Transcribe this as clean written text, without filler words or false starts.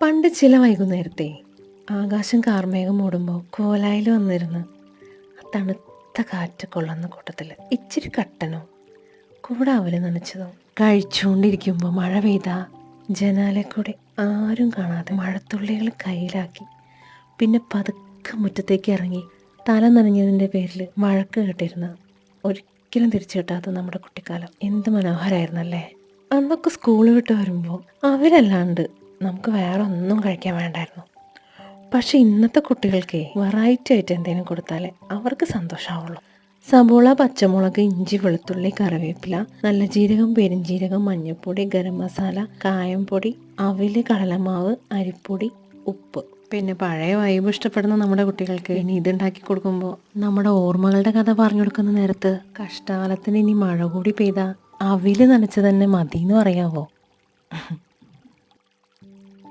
പണ്ട് ചില വൈകുന്നേരത്തെ ആകാശം കാർമേഘം മൂടുമ്പോൾ കോലായിൽ വന്നിരുന്ന് ആ തണുത്ത കാറ്റ് കൊള്ളുന്ന കൂട്ടത്തിൽ ഇച്ചിരി കട്ടനോ കൂടെ അവല് നനച്ചതോ കഴിച്ചുകൊണ്ടിരിക്കുമ്പോൾ മഴ പെയ്താ ജനാലക്കൂടെ ആരും കാണാതെ മഴത്തുള്ളികൾ കയ്യിലാക്കി പിന്നെ പതുക്കെ മുറ്റത്തേക്ക് ഇറങ്ങി തല നനഞ്ഞതിൻ്റെ പേരിൽ വഴക്ക് കേട്ടിരുന്ന ഒരിക്കലും തിരിച്ചു കിട്ടാത്ത നമ്മുടെ കുട്ടിക്കാലം എന്ത് മനോഹരമായിരുന്നല്ലേ. അന്നൊക്കെ സ്കൂൾ വിട്ട് വരുമ്പോൾ അവരല്ലാണ്ട് നമുക്ക് വേറെ ഒന്നും കഴിക്കാൻ വേണ്ടായിരുന്നു. പക്ഷെ ഇന്നത്തെ കുട്ടികൾക്ക് വെറൈറ്റി ആയിട്ട് എന്തെങ്കിലും കൊടുത്താലേ അവർക്ക് സന്തോഷമാവുള്ളൂ. സബോള, പച്ചമുളക്, ഇഞ്ചി, വെളുത്തുള്ളി, കറിവേപ്പില, നല്ല ജീരകം, പെരുംജീരകം, മഞ്ഞൾപ്പൊടി, ഗരം മസാല, കായംപൊടി, അവില്, കടലമാവ്, അരിപ്പൊടി, ഉപ്പ്. പിന്നെ പഴയ വൈബ് ഇഷ്ടപ്പെടുന്ന നമ്മുടെ കുട്ടികൾക്ക് ഇനി ഇതുണ്ടാക്കി കൊടുക്കുമ്പോൾ നമ്മുടെ ഓർമ്മകളുടെ കഥ പറഞ്ഞു കൊടുക്കുന്ന നേരത്ത് കഷ്ടകാലത്തിന് ഇനി മഴ കൂടി പെയ്താൽ അവില് നനച്ച് തന്നെ മതി എന്ന് പറയാവോ?